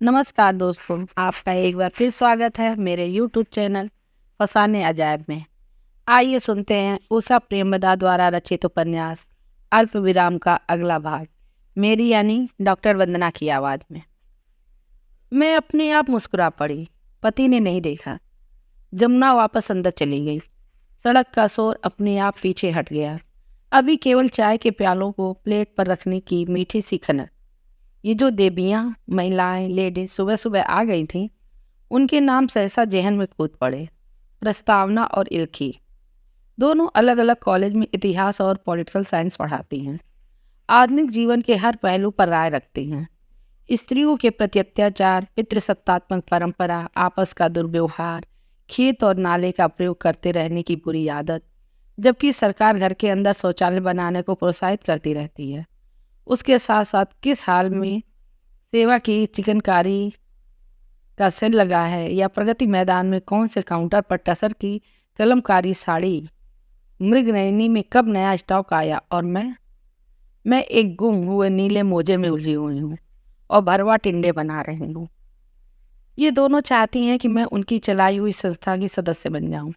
नमस्कार दोस्तों, आपका एक बार फिर स्वागत है मेरे YouTube चैनल फसाने अजायब में। आइए सुनते हैं उषा प्रेमदा द्वारा रचित उपन्यास अल्प विराम का अगला भाग, मेरी यानी डॉक्टर वंदना की आवाज़ में। मैं अपने आप मुस्कुरा पड़ी। पति ने नहीं देखा। जमुना वापस अंदर चली गई। सड़क का शोर अपने आप पीछे हट गया। अभी केवल चाय के प्यालों को प्लेट पर रखने की मीठी सी खनक। ये जो देवियाँ, महिलाएं, लेडीज सुबह सुबह आ गई थीं, उनके नाम सहसा जेहन में कूद पड़े। प्रस्तावना और इल्की दोनों अलग अलग कॉलेज में इतिहास और पॉलिटिकल साइंस पढ़ाती हैं। आधुनिक जीवन के हर पहलू पर राय रखती हैं। स्त्रियों के प्रति अत्याचार, पितृसत्तात्मक परंपरा, आपस का दुर्व्यवहार, खेत और नाले का प्रयोग करते रहने की बुरी आदत, जबकि सरकार घर के अंदर शौचालय बनाने को प्रोत्साहित करती रहती है। उसके साथ साथ किस हाल में सेवा की चिकनकारी का सेल लगा है, या प्रगति मैदान में कौन से काउंटर पर टसर की कलमकारी साड़ी, मृगनयनी में कब नया स्टॉक आया, और मैं एक गुम हुए नीले मोजे में उलझी हुई हूँ और भरवा टिंडे बना रही हूँ। ये दोनों चाहती हैं कि मैं उनकी चलाई हुई संस्था की सदस्य बन जाऊँ,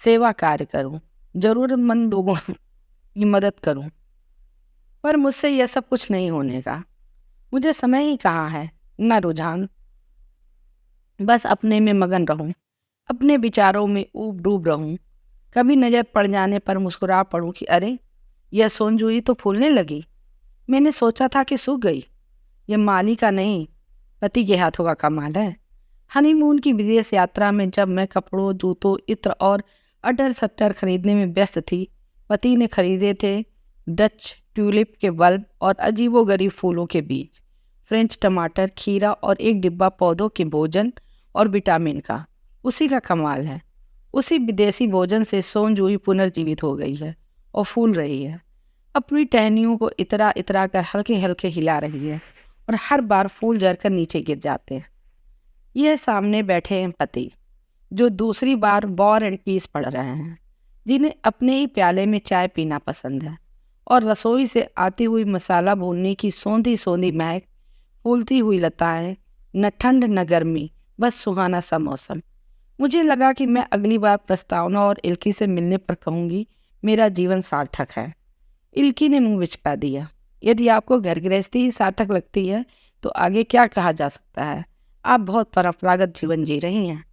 सेवा कार्य करूँ, जरूरतमंद लोगों की मदद करूँ, पर मुझसे यह सब कुछ नहीं होने का। मुझे समय ही कहाँ है, न रुझान। बस अपने में मगन रहूं, अपने विचारों में ऊब डूब रहूं। कभी नजर पड़ जाने पर मुस्कुरा पड़ूं कि अरे, यह सोनजूई तो फूलने लगी। मैंने सोचा था कि सूख गई। यह माली का नहीं, पति के हाथों का कमाल है। हनीमून की विदेश यात्रा में जब मैं कपड़ों, जूतों, इत्र और अटर सट्टर खरीदने में व्यस्त थी, पति ने खरीदे थे डच ट्यूलिप के बल्ब और अजीबोगरीब फूलों के बीज, फ्रेंच टमाटर, खीरा और एक डिब्बा पौधों के भोजन और विटामिन का। उसी का कमाल है। उसी विदेशी भोजन से सोनजूही पुनर्जीवित हो गई है और फूल रही है। अपनी टहनियों को इतरा इतरा कर हल्के हल्के हिला रही है और हर बार फूल जरकर नीचे गिर जाते हैं। यह सामने बैठे हैं पति, जो दूसरी बार वॉर एंड पीस पढ़ रहे हैं, जिन्हें अपने ही प्याले में चाय पीना पसंद है, और रसोई से आती हुई मसाला भूनने की सोंधी सोंधी महक, फूलती हुई लताएं, न ठंड न गर्मी, बस सुहाना सा मौसम। मुझे लगा कि मैं अगली बार प्रस्तावना और इल्की से मिलने पर कहूँगी, मेरा जीवन सार्थक है। इल्की ने मुंह बिचका दिया। यदि आपको घर गृहस्थी ही सार्थक लगती है तो आगे क्या कहा जा सकता है। आप बहुत परंपरागत जीवन जी रही हैं,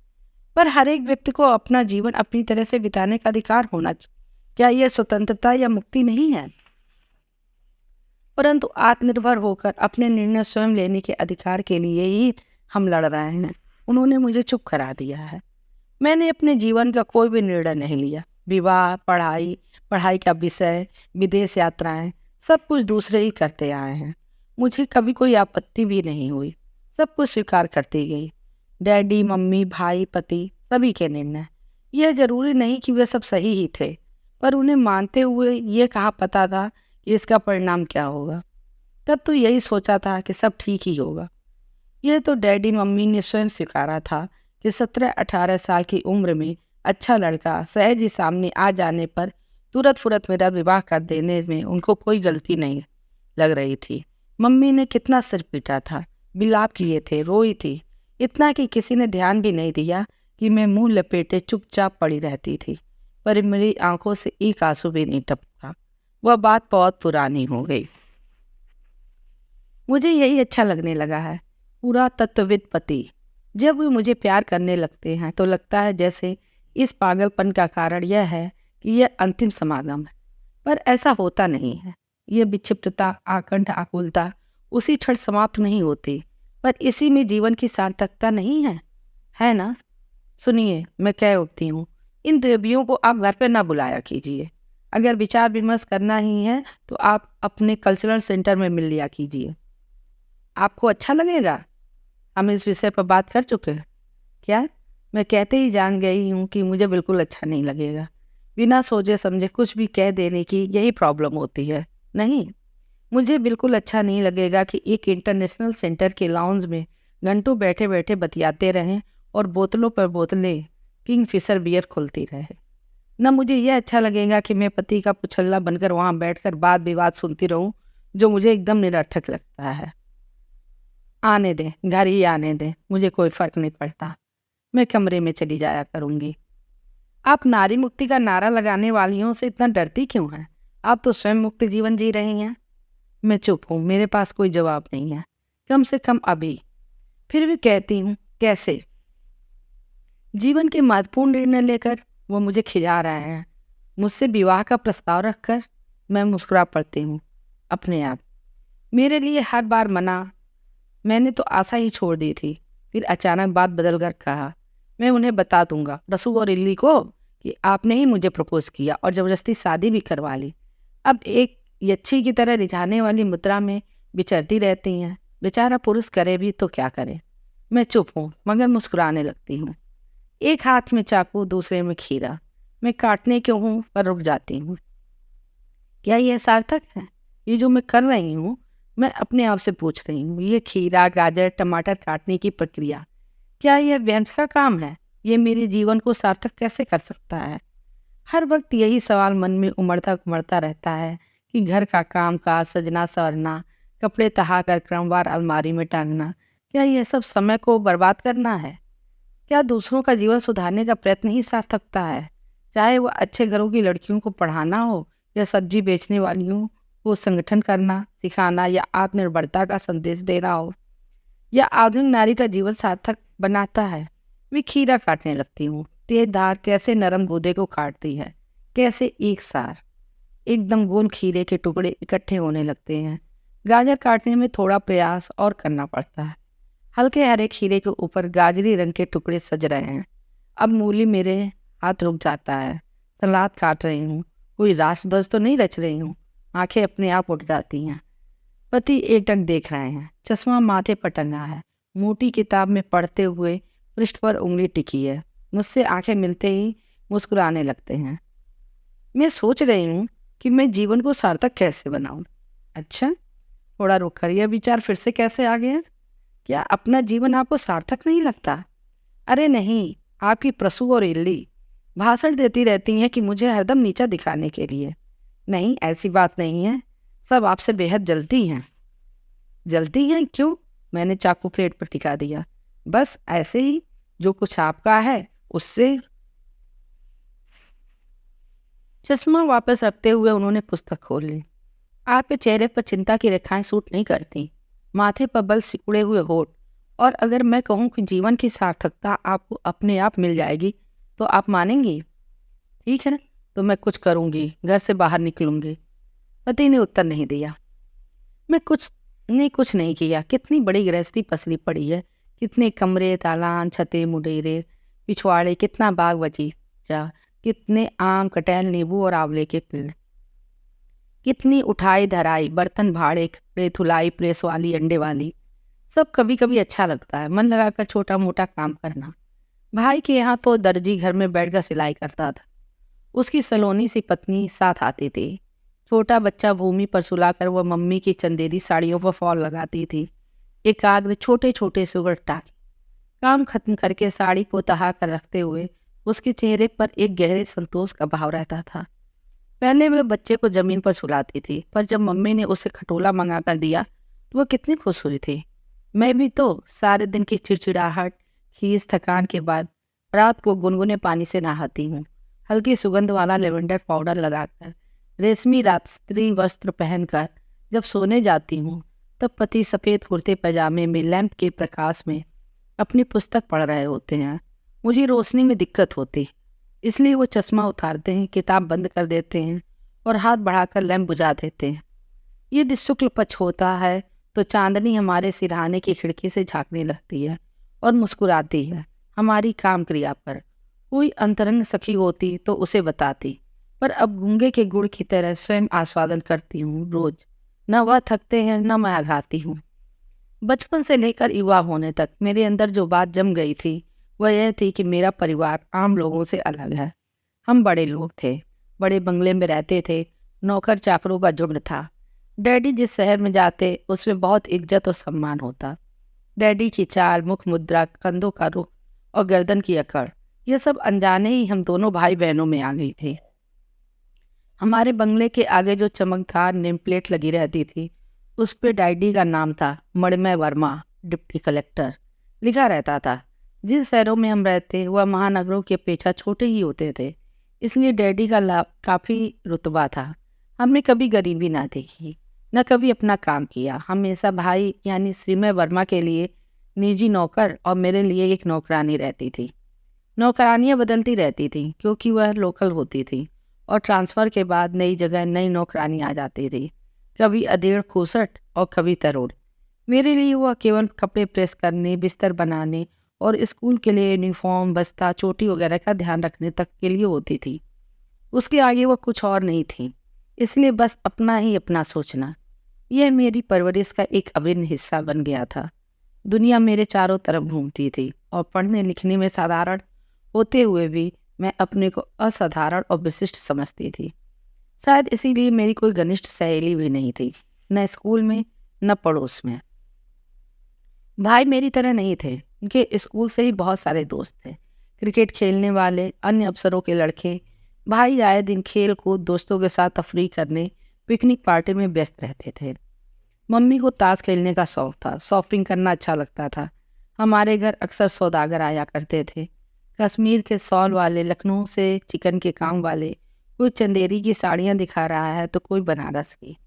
पर हर एक व्यक्ति को अपना जीवन अपनी तरह से बिताने का अधिकार होना चाहिए। क्या यह स्वतंत्रता या मुक्ति नहीं है? परंतु आत्मनिर्भर होकर अपने निर्णय स्वयं लेने के अधिकार के लिए ही हम लड़ रहे हैं। उन्होंने मुझे चुप करा दिया है। मैंने अपने जीवन का कोई भी निर्णय नहीं लिया। विवाह, पढ़ाई, पढ़ाई का विषय, विदेश यात्राएं, सब कुछ दूसरे ही करते आए हैं। मुझे कभी कोई आपत्ति भी नहीं हुई। सब कुछ स्वीकार करती गई। डैडी, मम्मी, भाई, पति, सभी के निर्णय। यह जरूरी नहीं कि वे सब सही ही थे, पर उन्हें मानते हुए ये कहाँ पता था कि इसका परिणाम क्या होगा। तब तो यही सोचा था कि सब ठीक ही होगा। यह तो डैडी मम्मी ने स्वयं स्वीकारा था कि 17-18 साल की उम्र में अच्छा लड़का सहज ही सामने आ जाने पर तुरंत फुरत मेरा विवाह कर देने में उनको कोई गलती नहीं लग रही थी। मम्मी ने कितना सिर पीटा था, बिलाप किए थे, रोई थी, इतना कि किसी ने ध्यान भी नहीं दिया कि मैं मुंह लपेटे चुपचाप पड़ी रहती थी, पर मेरी आंखों से एक आंसू भी नहीं टपका। वह बात बहुत पुरानी हो गई। मुझे यही अच्छा लगने लगा है। पूरा तत्वविद पति जब वे मुझे प्यार करने लगते हैं तो लगता है जैसे इस पागलपन का कारण यह है कि यह अंतिम समागम है, पर ऐसा होता नहीं है। यह विक्षिप्तता, आकंठ, आकुलता उसी क्षण समाप्त नहीं होती, पर इसी में जीवन की सार्थकता नहीं है, है ना? सुनिए, मैं कह उठती हूँ, इन देवियों को आप घर पर ना बुलाया कीजिए। अगर विचार विमर्श करना ही है तो आप अपने कल्चरल सेंटर में मिल लिया कीजिए। आपको अच्छा लगेगा। हम इस विषय पर बात कर चुके हैं क्या? मैं कहते ही जान गई हूँ कि मुझे बिल्कुल अच्छा नहीं लगेगा। बिना सोचे समझे कुछ भी कह देने की यही प्रॉब्लम होती है। नहीं, मुझे बिल्कुल अच्छा नहीं लगेगा कि एक इंटरनेशनल सेंटर के लाउंज में घंटों बैठे बैठे बतियाते रहें और बोतलों पर बोतलें किंगफिशर बियर खुलती रहे। न मुझे यह अच्छा लगेगा कि मैं पति का पुछल्ला बनकर वहाँ बैठकर वाद विवाद सुनती रहूँ, जो मुझे एकदम निरर्थक लगता है। आने दें, घर ही आने दें, मुझे कोई फर्क नहीं पड़ता, मैं कमरे में चली जाया करूंगी। आप नारी मुक्ति का नारा लगाने वालियों से इतना डरती क्यों हैं? आप तो स्वयं मुक्त जीवन जी रही हैं। मैं चुप हूँ, मेरे पास कोई जवाब नहीं है, कम से कम अभी। फिर भी कहती हूँ, कैसे? जीवन के महत्वपूर्ण निर्णय लेकर वो मुझे खिजा रहे हैं, मुझसे विवाह का प्रस्ताव रखकर। मैं मुस्कुरा पड़ती हूँ अपने आप। मेरे लिए हर बार मना। मैंने तो आशा ही छोड़ दी थी। फिर अचानक बात बदल कर कहा, मैं उन्हें बता दूंगा, रसू और इल्ली को, कि आपने ही मुझे प्रपोज किया और ज़बरदस्ती शादी भी करवा ली। अब एक यच्छी की तरह रिझाने वाली मुद्रा में विचरती रहती हैं। बेचारा पुरुष करे भी तो क्या करे। मैं चुप हूँ मगर मुस्कुराने लगती हूँ। एक हाथ में चाकू, दूसरे में खीरा। मैं काटने क्यों हूँ पर रुक जाती हूँ। क्या ये सार्थक है, ये जो मैं कर रही हूँ? मैं अपने आप से पूछ रही हूँ। ये खीरा, गाजर, टमाटर काटने की प्रक्रिया, क्या यह व्यर्थ का काम है? ये मेरे जीवन को सार्थक कैसे कर सकता है? हर वक्त यही सवाल मन में उमड़ता उमड़ता रहता है कि घर का काम काज, सजना संवरना, कपड़े तहाकर क्रमवार अलमारी में टांगना, क्या यह सब समय को बर्बाद करना है? क्या दूसरों का जीवन सुधारने का प्रयत्न ही सार्थकता है? चाहे वह अच्छे घरों की लड़कियों को पढ़ाना हो, या सब्जी बेचने वालियों को संगठन करना सिखाना, या आत्मनिर्भरता का संदेश देना हो, या आधुनिक नारी का जीवन सार्थक बनाता है। मैं खीरा काटने लगती हूँ। तेज धार कैसे नरम गूदे को काटती है, कैसे एक सार एकदम गोल खीरे के टुकड़े इकट्ठे होने लगते हैं। गाजर काटने में थोड़ा प्रयास और करना पड़ता है। हल्के हरे खीरे के ऊपर गाजरी रंग के टुकड़े सज रहे हैं। अब मूली मेरे हाथ रुक जाता है। सलाद काट रही हूँ, कोई राष्ट्रध्वज तो नहीं रच रही हूँ। आंखें अपने आप उठ जाती हैं। पति एकटक देख रहे हैं। चश्मा माथे पर टंगा है। मोटी किताब में पढ़ते हुए पृष्ठ पर उंगली टिकी है। मुझसे आंखें मिलते ही मुस्कुराने लगते हैं। मैं सोच रही हूँ कि मैं जीवन को सार्थक कैसे बनाऊं। अच्छा, थोड़ा रुक कर यह विचार फिर से कैसे आ गया? क्या अपना जीवन आपको सार्थक नहीं लगता? अरे नहीं, आपकी प्रसू और इल्ली भाषण देती रहती हैं कि मुझे हरदम नीचा दिखाने के लिए। नहीं, ऐसी बात नहीं है। सब आपसे बेहद जलती हैं। जलती हैं क्यों? मैंने चाकू प्लेट पर टिका दिया। बस ऐसे ही, जो कुछ आपका है उससे। चश्मा वापस रखते हुए उन्होंने पुस्तक खोल ली। आपके चेहरे पर चिंता की रेखाएं सूट नहीं करती, माथे पर बल सिकुड़े हुए होठ। और अगर मैं कहूँ कि जीवन की सार्थकता आपको अपने आप मिल जाएगी, तो आप मानेंगी? ठीक है, तो मैं कुछ करूँगी, घर से बाहर निकलूँगी। पति ने उत्तर नहीं दिया। मैं कुछ नहीं किया। कितनी बड़ी गृहस्थी पसरी पड़ी है, कितने कमरे, तालान, छतें, मुडेरे, पिछवाड़े, कितना बाग बगीचा, कितने आम, कटहल, नींबू और आंवले के पेड़, कितनी उठाई धराई, बर्तन भाड़े, कपड़े धुलाई, प्रेस वाली, अंडे वाली। सब कभी कभी अच्छा लगता है, मन लगाकर छोटा मोटा काम करना। भाई के यहाँ तो दर्जी घर में बैठकर सिलाई करता था। उसकी सलोनी सी पत्नी साथ आती थी। छोटा बच्चा भूमि पर सुलाकर वह मम्मी की चंदेरी साड़ियों पर फॉल लगाती थी। एकाग्र छोटे छोटे सुगर टाके काम खत्म करके साड़ी को तहा कर रखते हुए उसके चेहरे पर एक गहरे संतोष का भाव रहता था। पहले वह बच्चे को जमीन पर सुलाती थी, पर जब मम्मी ने उसे खटोला मंगा कर दिया तो वह कितनी खुश हुई थी। मैं भी तो सारे दिन की चिड़चिड़ाहट, खीस, थकान के बाद रात को गुनगुने पानी से नहाती हूँ। हल्की सुगंध वाला लेवेंडर पाउडर लगाकर, रेशमी रात्रि वस्त्र पहनकर जब सोने जाती हूँ, तब पति सफ़ेद कुर्ते पजामे में लैंप के प्रकाश में अपनी पुस्तक पढ़ रहे होते हैं। मुझे रोशनी में दिक्कत होती, इसलिए वो चश्मा उतारते हैं, किताब बंद कर देते हैं और हाथ बढ़ाकर लैंप बुझा देते हैं। यदि शुक्ल पक्ष होता है तो चांदनी हमारे सिरहाने की खिड़की से झांकने लगती है और मुस्कुराती है हमारी काम क्रिया पर। कोई अंतरंग सखी होती तो उसे बताती, पर अब गूंगे के गुड़ की तरह स्वयं आस्वादन करती हूँ रोज। न वह थकते हैं, न मैं आघाती हूँ। बचपन से लेकर युवा होने तक मेरे अंदर जो बात जम गई थी वह यह थी कि मेरा परिवार आम लोगों से अलग है। हम बड़े लोग थे, बड़े बंगले में रहते थे, नौकर चाकरों का झुंड था। डैडी जिस शहर में जाते उसमें बहुत इज्जत और सम्मान होता। डैडी की चाल, मुख मुद्रा, कंधों का रुख और गर्दन की अकड़, यह सब अनजाने ही हम दोनों भाई बहनों में आ गई थी। हमारे बंगले के आगे जो चमकदार नेम प्लेट लगी रहती थी, उस पे डैडी का नाम था, मणिमय वर्मा। डिप्टी कलेक्टर लिखा रहता था। जिन शहरों में हम रहते वह महानगरों के अपेक्षा छोटे ही होते थे, इसलिए डैडी का लाभ काफ़ी रुतबा था। हमने कभी गरीबी ना देखी, न कभी अपना काम किया। हमेशा भाई यानी श्रीमय वर्मा के लिए निजी नौकर और मेरे लिए एक नौकरानी रहती थी। नौकरानियाँ बदलती रहती थीं क्योंकि वह लोकल होती थी और ट्रांसफ़र के बाद नई जगह नई नौकरानी आ जाती थी, कभी अधेड़ खूसट और कभी तरोड़। मेरे लिए वह केवल कपड़े प्रेस करने, बिस्तर बनाने और स्कूल के लिए यूनिफॉर्म, बस्ता, चोटी वगैरह का ध्यान रखने तक के लिए होती थी। उसके आगे वह कुछ और नहीं थी, इसलिए बस अपना ही अपना सोचना। यह मेरी परवरिश का एक अभिन्न हिस्सा बन गया था। दुनिया मेरे चारों तरफ घूमती थी और पढ़ने लिखने में साधारण होते हुए भी मैं अपने को असाधारण और विशिष्ट समझती थी। शायद इसीलिए मेरी कोई घनिष्ठ सहेली भी नहीं थी, न स्कूल में न पड़ोस में। भाई मेरी तरह नहीं थे, उनके स्कूल से ही बहुत सारे दोस्त थे, क्रिकेट खेलने वाले, अन्य अफसरों के लड़के। भाई आए दिन खेल कूद, दोस्तों के साथ तफरीह करने, पिकनिक पार्टी में व्यस्त रहते थे। मम्मी को ताश खेलने का शौक था, शॉपिंग करना अच्छा लगता था। हमारे घर अक्सर सौदागर आया करते थे, कश्मीर के शॉल वाले, लखनऊ से चिकन के काम वाले। कोई चंदेरी की साड़ियाँ दिखा रहा है तो कोई बनारस की,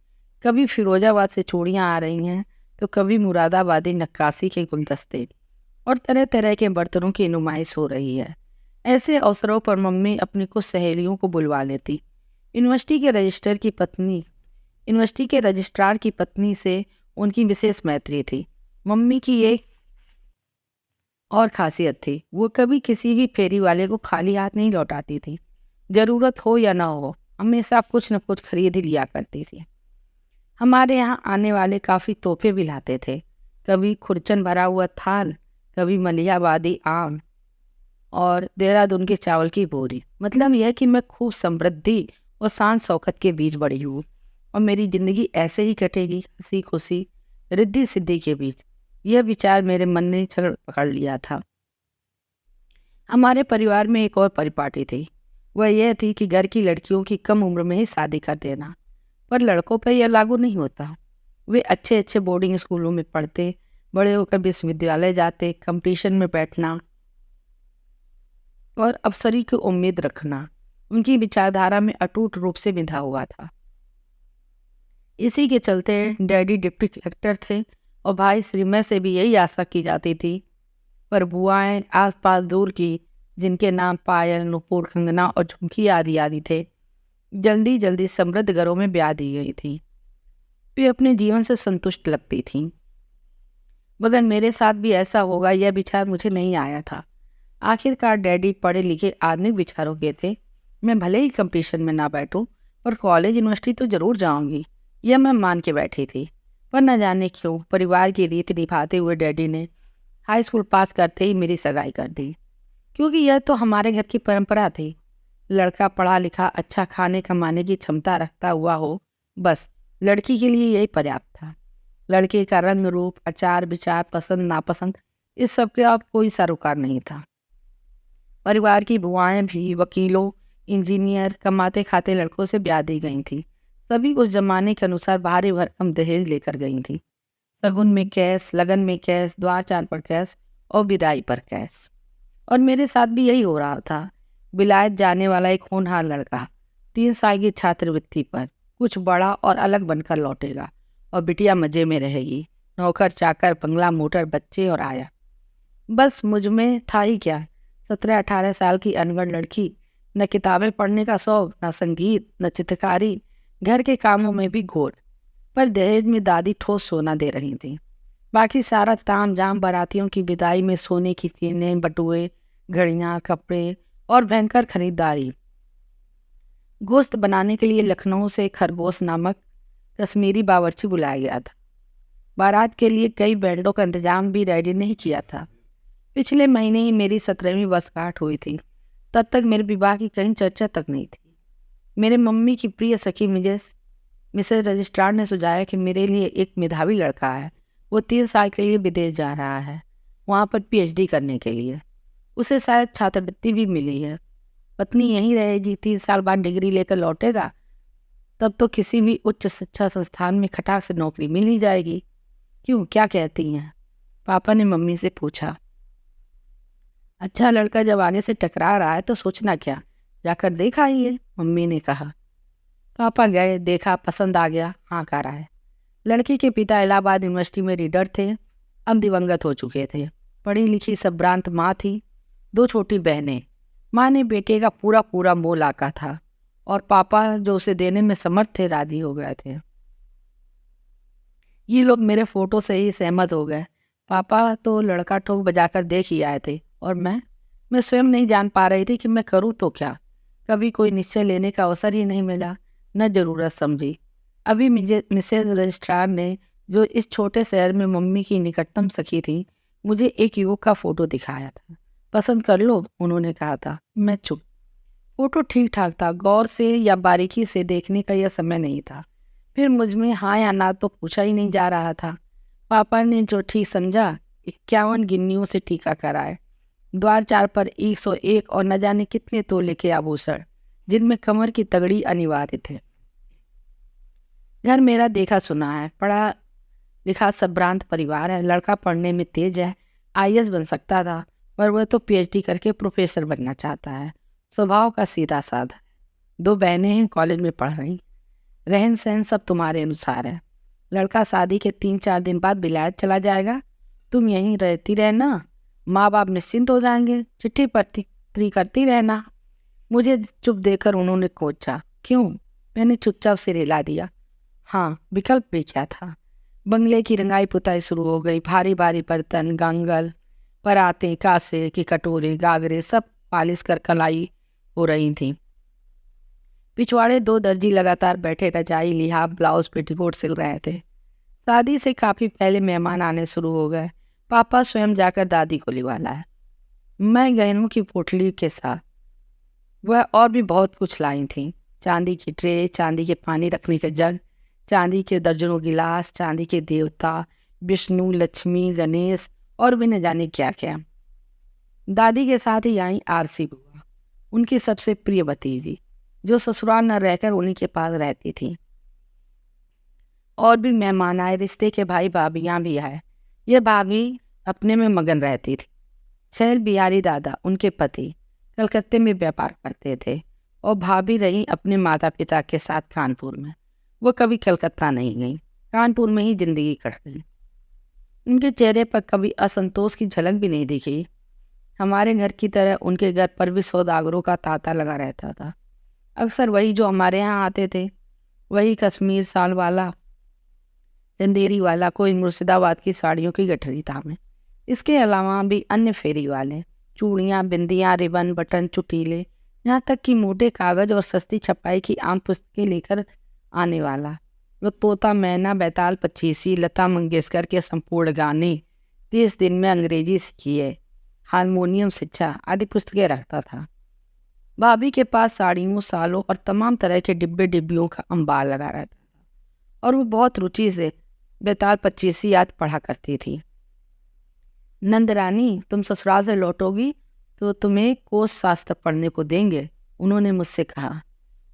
कभी फिरोजाबाद से चूड़ियाँ आ रही हैं तो कभी मुरादाबादी नक्काशी के गुलदस्ते और तरह तरह के बर्तनों की नुमाइश हो रही है। ऐसे अवसरों पर मम्मी अपनी कुछ सहेलियों को बुलवा लेती। यूनिवर्सिटी के रजिस्ट्रार की पत्नी से उनकी विशेष मैत्री थी। मम्मी की एक और खासियत थी, वो कभी किसी भी फेरी वाले को खाली हाथ नहीं लौटाती थी। ज़रूरत हो या ना हो, हमेशा कुछ न कुछ खरीद ही लिया करती थी। हमारे यहाँ आने वाले काफ़ी तोहफे भी लाते थे, कभी खुरचन भरा हुआ थाल, कभी मलिहाबादी आम और देहरादून के चावल की बोरी। मतलब यह कि मैं खूब समृद्धि और शान शौकत के बीच बड़ी हूँ और मेरी ज़िंदगी ऐसे ही कटेगी, हंसी खुशी, रिद्धि सिद्धि के बीच। यह विचार मेरे मन ने छड़ पकड़ लिया था। हमारे परिवार में एक और परिपाटी थी। वह यह थी कि घर की लड़कियों की कम उम्र में ही शादी कर देना, पर लड़कों पर यह लागू नहीं होता। वे अच्छे अच्छे बोर्डिंग स्कूलों में पढ़ते, बड़े होकर विश्वविद्यालय जाते, कंपटीशन में बैठना और अफसरी की उम्मीद रखना उनकी विचारधारा में अटूट रूप से बिंधा हुआ था। इसी के चलते डैडी डिप्टी कलेक्टर थे और भाई श्रीमय से भी यही आशा की जाती थी। पर बुआएं आसपास दूर की, जिनके नाम पायल, नुपुर, कंगना और झुमकी आदि आदि थे, जल्दी जल्दी समृद्ध घरों में ब्याह दी गई थी। वे अपने जीवन से संतुष्ट लगती थीं, मगर मेरे साथ भी ऐसा होगा यह विचार मुझे नहीं आया था। आखिरकार डैडी पढ़े लिखे आधुनिक विचारों के थे। मैं भले ही कंपटीशन में ना बैठूं, पर कॉलेज यूनिवर्सिटी तो जरूर जाऊंगी, यह मैं मान के बैठी थी। पर न जाने क्यों परिवार की रीति निभाते हुए डैडी ने हाई स्कूल पास करते ही मेरी सगाई कर दी, क्योंकि यह तो हमारे घर की परंपरा थी। लड़का पढ़ा लिखा, अच्छा खाने कमाने की क्षमता रखता हुआ हो, बस लड़की के लिए यही पर्याप्त था। लड़के का रंग रूप, आचार विचार, पसंद नापसंद, इस सब के अब कोई सरोकार नहीं था। परिवार की बुआएं भी वकीलों, इंजीनियर, कमाते खाते लड़कों से ब्याह दी गई थी। सभी उस जमाने के अनुसार भारी भरकम दहेज लेकर गई थी। शगुन में कैश, लगन में कैश, द्वार चार पर कैश और विदाई पर कैश। और मेरे साथ भी यही हो रहा था। विलायत जाने वाला एक होनहार लड़का 3 साल की छात्रवृत्ति पर कुछ बड़ा और अलग बनकर लौटेगा और बिटिया मजे में रहेगी। नौकर चाकर, बंगला, मोटर, बच्चे और आया। बस मुझ में था ही क्या। 17-18 साल की अनगढ़ लड़की, न किताबें पढ़ने का शौक, न संगीत, न चित्रकारी, घर के कामों में भी घोर। पर दहेज में दादी ठोस सोना दे रही थी। बाकी सारा ताम झाम बारातियों की विदाई में सोने की चेनें, बटुए, घड़ियाँ, कपड़े और भयंकर खरीदारी। गोश्त बनाने के लिए लखनऊ से खरगोश नामक कश्मीरी बावर्ची बुलाया गया था। बारात के लिए कई बैंडों का इंतजाम भी डैडी ने ही किया था। पिछले महीने ही मेरी 17वीं वर्षगांठ हुई थी। तब तक मेरे विवाह की कहीं चर्चा तक नहीं थी। मेरे मम्मी की प्रिय सखी मिसेज रजिस्ट्रार ने सुझाया कि मेरे लिए एक मेधावी लड़का है। वो 3 साल के लिए विदेश जा रहा है, वहाँ पर PhD करने के लिए। उसे शायद छात्रवृत्ति भी मिली है। पत्नी यहीं रहेगी, 3 साल बाद डिग्री लेकर लौटेगा। तब तो किसी भी उच्च शिक्षा संस्थान में खटाक से नौकरी मिल ही जाएगी। क्यों, क्या कहती हैं? पापा ने मम्मी से पूछा। अच्छा लड़का जब आने से टकरा रहा है तो सोचना क्या, जाकर देख आइए, मम्मी ने कहा। पापा गए, देखा, पसंद आ गया, हाँ करा है। लड़की के पिता इलाहाबाद यूनिवर्सिटी में रीडर थे, अब दिवंगत हो चुके थे। पढ़ी लिखी संभ्रांत माँ थी, 2 छोटी बहनें। माँ ने बेटे का पूरा पूरा मोह लाका था और पापा जो उसे देने में समर्थ थे राजी हो गए थे। ये लोग मेरे फोटो से ही सहमत हो गए। पापा तो लड़का ठोक बजाकर देख ही आए थे और मैं स्वयं नहीं जान पा रही थी कि मैं करूँ तो क्या। कभी कोई निश्चय लेने का अवसर ही नहीं मिला, न ज़रूरत समझी। अभी मुझे मिसेज रजिस्ट्रार ने, जो इस छोटे शहर में मम्मी की निकटतम सखी थी, मुझे एक युवक का फोटो दिखाया था। पसंद कर लो, उन्होंने कहा था। मैं चुप। फोटो ठीक ठाक था, गौर से या बारीकी से देखने का यह समय नहीं था। फिर मुझ में हाँ या ना तो पूछा ही नहीं जा रहा था। पापा ने जो ठीक समझा, 51 गिन्नियों से टीका कराए। द्वार 4 पर 101 और न जाने कितने तोले के आभूषण, जिनमें कमर की तगड़ी अनिवार्य थे। घर मेरा देखा सुना है, पढ़ा लिखा संभ्रांत परिवार है। लड़का पढ़ने में तेज है, आईएएस बन सकता था, पर वह तो पीएचडी करके प्रोफेसर बनना चाहता है। स्वभाव का सीधा साधा। 2 बहनें हैं, कॉलेज में पढ़ रही। रहन सहन सब तुम्हारे अनुसार है। लड़का शादी के 3-4 दिन बाद विलायत चला जाएगा, तुम यहीं रहती रहना, माँ बाप निश्चिंत हो जाएंगे, चिट्ठी पत्री करती रहना। मुझे चुप देकर उन्होंने कोचा। क्यों? मैंने चुपचाप सिर हिला दिया। हाँ, विकल्प भी क्या था। बंगले की रंगाई पुताई शुरू हो गई। भारी भारी बर्तन, गांगल, पराते, कासे की कटोरे, गागरे सब पालिश कर कलाई हो रही थी। पिछवाड़े 2 दर्जी लगातार बैठे रजाई, लिहाफ, ब्लाउज, पेटीकोट सिल रहे थे। शादी से काफ़ी पहले मेहमान आने शुरू हो गए। पापा स्वयं जाकर दादी को लिवा लाए, मैं गहनों की पोटली के साथ। वह और भी बहुत कुछ लाई थी। चांदी की ट्रे, चांदी के पानी रखने के जग, चांदी के दर्जनों गिलास, चांदी के देवता, विष्णु, लक्ष्मी, गणेश और भी न जाने क्या क्या। दादी के साथ ही आई आरसी बुआ, उनकी सबसे प्रिय भतीजी, जो ससुराल न रहकर उन्हीं के पास रहती थी। और भी मेहमान आए, रिश्ते के भाई भाभियाँ भी आए। यह भाभी अपने में मगन रहती थी। छैल बिहारी दादा, उनके पति, कलकत्ते में व्यापार करते थे और भाभी रही अपने माता पिता के साथ कानपुर में। वो कभी कलकत्ता नहीं गई, कानपुर में ही जिंदगी कट गई। उनके चेहरे पर कभी असंतोष की झलक भी नहीं दिखी। हमारे घर की तरह उनके घर पर भी सौदागरों का तांता लगा रहता था। अक्सर वही जो हमारे यहाँ आते थे, वही कश्मीर साल वाला, चंदेरी वाला, कोई मुर्शिदाबाद की साड़ियों की गठरी थामे। इसके अलावा भी अन्य फेरी वाले, चूड़ियाँ, बिंदियाँ, रिबन, बटन, चुटीले, यहाँ तक कि मोटे कागज और सस्ती छपाई की आम पुस्तकें लेकर आने वाला। वो तोता मैना, बैताल पचीसी, लता मंगेशकर के संपूर्ण गाने, 30 दिन में अंग्रेजी सीखिए, हारमोनियम शिक्षा आदि पुस्तकें रखता था। भाभी के पास साड़ियों, सालों और तमाम तरह के डिब्बे डिब्बियों का अंबार लगा रहता था और वो बहुत रुचि से बैताल पचीसी याद पढ़ा करती थी। नंदरानी, तुम ससुराल से लौटोगी तो तुम्हें कोश शास्त्र पढ़ने को देंगे, उन्होंने मुझसे कहा।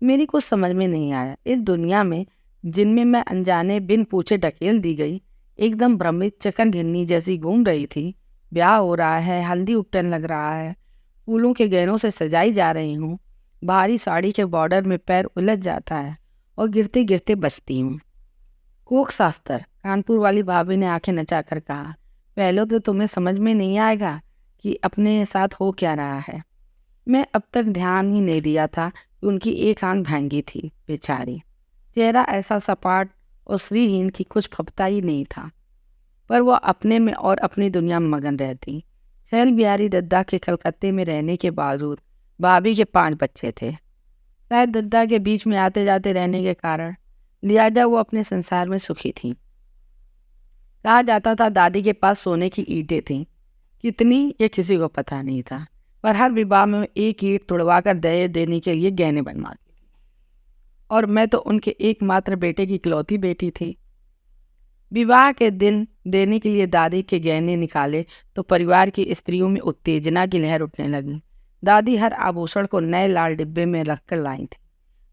मेरी कुछ समझ में नहीं आया। इस दुनिया में जिनमें मैं अनजाने बिन पूछे ढकेल दी गई, एकदम भ्रमित चकन घिन्नी जैसी घूम रही थी। ब्याह हो रहा है, हल्दी उपटन लग रहा है, फूलों के गहनों से सजाई जा रही हूँ, भारी साड़ी के बॉर्डर में पैर उलझ जाता है और गिरते गिरते बचती हूँ। कोक शास्त्र, कानपुर वाली भाभी ने आंखें नचाकर कहा। पहले तो तुम्हें समझ में नहीं आएगा कि अपने साथ हो क्या रहा है। मैं अब तक ध्यान ही नहीं दिया था कि उनकी एक आंख भांगी थी, बेचारी। चेहरा ऐसा सपाट और श्रीहीन की कुछ फपता ही नहीं था, पर वह अपने में और अपनी दुनिया में मगन रहती। छैल बिहारी दद्दा के कलकत्ते में रहने के बावजूद भाभी के 5 बच्चे थे। शायद दद्दा के बीच में आते जाते रहने के कारण लिहाजा वो अपने संसार में सुखी थी। कहा जाता था दादी के पास सोने की ईंटें थीं, कितनी ये किसी को पता नहीं था, पर हर विवाह में एक ईंट तुड़वा कर दहेज देने के लिए गहने बनवाती थी। और मैं तो उनके एकमात्र बेटे की इकलौती बेटी थी। विवाह के दिन देने के लिए दादी के गहने निकाले तो परिवार की स्त्रियों में उत्तेजना की लहर उठने लगी। दादी हर आभूषण को नए लाल डिब्बे में रखकर लाई थी।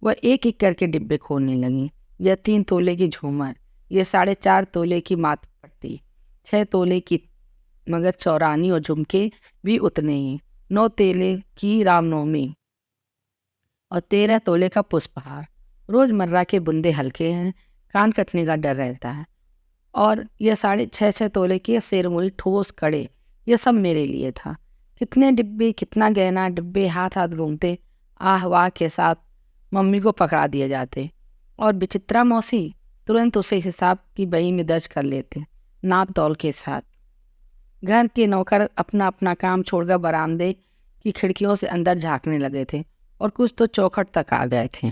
वह एक एक करके डिब्बे खोलने लगी। यह 3 तोले की झूमर, यह 4.5 तोले की माथ पट्टी, 6 तोले की मगर चौरानी और झुमके भी उतने ही। 9 तोले की रामनवमी और 13 तोले का पुष्पहार। रोजमर्रा के बुंदे हल्के हैं, कान कटने का डर रहता है। और यह 6.5 तोले के शेरमुरी ठोस कड़े, यह सब मेरे लिए था। कितने डिब्बे, कितना गहना, डिब्बे हाथ हाथ घूमते, आह वाह के साथ मम्मी को पकड़ा दिए जाते और विचित्रा मौसी तुरंत उसे हिसाब की बही में दर्ज कर लेते, नाप तौल के साथ। घर के नौकर अपना अपना काम छोड़कर बरामदे की खिड़कियों से अंदर झांकने लगे थे और कुछ तो चौखट तक आ गए थे।